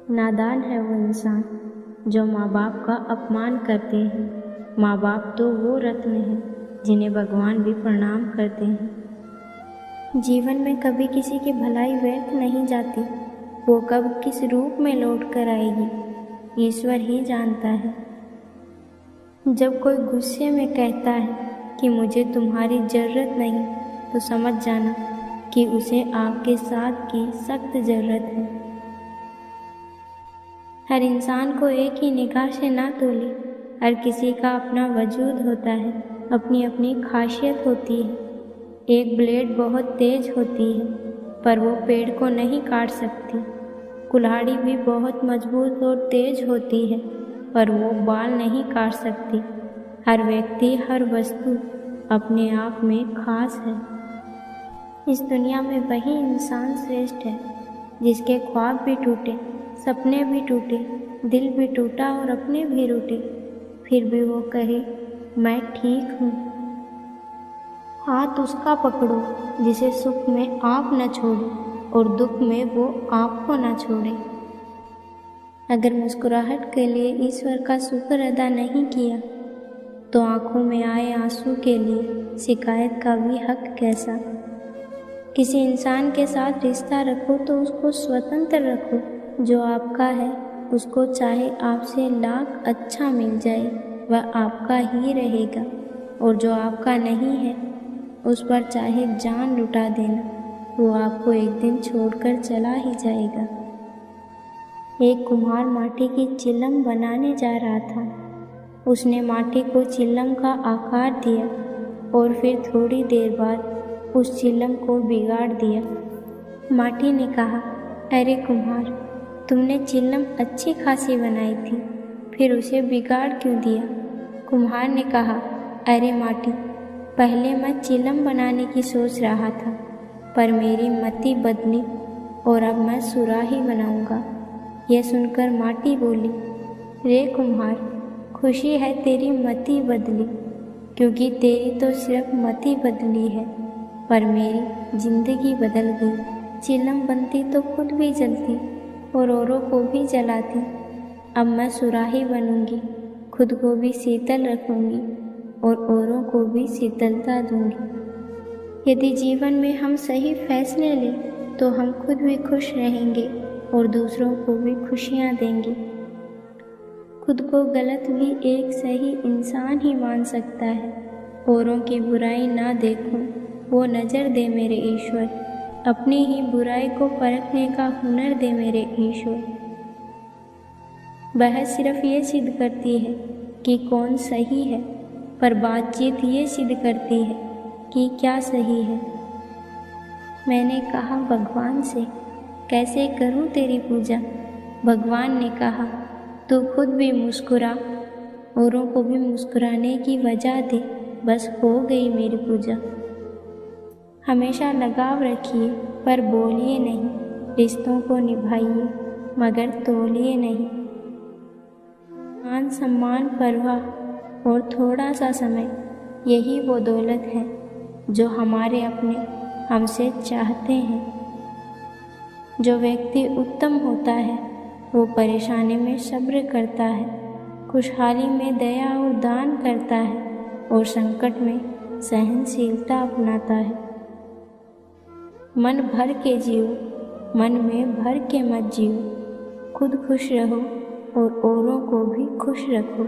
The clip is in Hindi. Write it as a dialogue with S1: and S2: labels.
S1: नादान है वो इंसान जो माँ बाप का अपमान करते हैं। माँ बाप तो वो रत्न हैं जिन्हें भगवान भी प्रणाम करते हैं। जीवन में कभी किसी की भलाई व्यर्थ नहीं जाती, वो कब किस रूप में लौट कर आएगी ईश्वर ही जानता है। जब कोई गुस्से में कहता है कि मुझे तुम्हारी ज़रूरत नहीं, तो समझ जाना कि उसे आपके साथ की सख्त ज़रूरत है। हर इंसान को एक ही निगाह से ना तोले। हर किसी का अपना वजूद होता है, अपनी अपनी खासियत होती है। एक ब्लेड बहुत तेज होती है, पर वो पेड़ को नहीं काट सकती। कुल्हाड़ी भी बहुत मजबूत और तेज होती है, पर वो बाल नहीं काट सकती। हर व्यक्ति, हर वस्तु अपने आप में खास है। इस दुनिया में वही इंसान श्रेष्ठ है जिसके ख्वाब भी टूटे, सपने भी टूटे, दिल भी टूटा और अपने भी रूठे, फिर भी वो कहे मैं ठीक हूँ। हाथ उसका पकड़ो जिसे सुख में आप न छोड़े और दुख में वो आपको न छोड़े। अगर मुस्कुराहट के लिए ईश्वर का शुक्र अदा नहीं किया, तो आंखों में आए आंसू के लिए शिकायत का भी हक कैसा। किसी इंसान के साथ रिश्ता रखो तो उसको स्वतंत्र रखो। जो आपका है उसको चाहे आपसे लाख अच्छा मिल जाए, वह आपका ही रहेगा, और जो आपका नहीं है उस पर चाहे जान लुटा देना, वो आपको एक दिन छोड़कर चला ही जाएगा। एक कुम्हार माटी की चिलम बनाने जा रहा था। उसने माटी को चिलम का आकार दिया और फिर थोड़ी देर बाद उस चिलम को बिगाड़ दिया। माटी ने कहा, अरे कुम्हार, तुमने चिलम अच्छी खासी बनाई थी, फिर उसे बिगाड़ क्यों दिया? कुम्हार ने कहा, अरे माटी, पहले मैं चिलम बनाने की सोच रहा था, पर मेरी मति बदली और अब मैं सुराही बनाऊंगा। यह सुनकर माटी बोली, रे कुम्हार, खुशी है तेरी मति बदली, क्योंकि तेरी तो सिर्फ मति बदली है, पर मेरी जिंदगी बदल गई। चिलम बनती तो खुद भी जलती और औरों को भी जलाती। अब मैं सुराही बनूंगी, खुद को भी शीतल रखूंगी और औरों को भी शीतलता दूंगी। यदि जीवन में हम सही फैसले लें तो हम खुद भी खुश रहेंगे और दूसरों को भी खुशियाँ देंगे। खुद को गलत भी एक सही इंसान ही मान सकता है। औरों की बुराई ना देखूं, वो नज़र दे मेरे ईश्वर। अपनी ही बुराई को परखने का हुनर दे मेरे ईश्वर। बहस सिर्फ ये सिद्ध करती है कि कौन सही है, पर बातचीत ये सिद्ध करती है कि क्या सही है। मैंने कहा भगवान से, कैसे करूं तेरी पूजा? भगवान ने कहा, तू खुद भी मुस्कुरा, औरों को भी मुस्कुराने की वजह दे, बस हो गई मेरी पूजा। हमेशा लगाव रखिए पर बोलिए नहीं, रिश्तों को निभाइए मगर तोलिए नहीं। मान सम्मान, परवाह और थोड़ा सा समय, यही वो दौलत है जो हमारे अपने हमसे चाहते हैं। जो व्यक्ति उत्तम होता है वो परेशानी में सब्र करता है, खुशहाली में दया और दान करता है और संकट में सहनशीलता अपनाता है। मन भर के जियो, मन में भर के मत जियो। खुद खुश रहो और औरों को भी खुश रखो।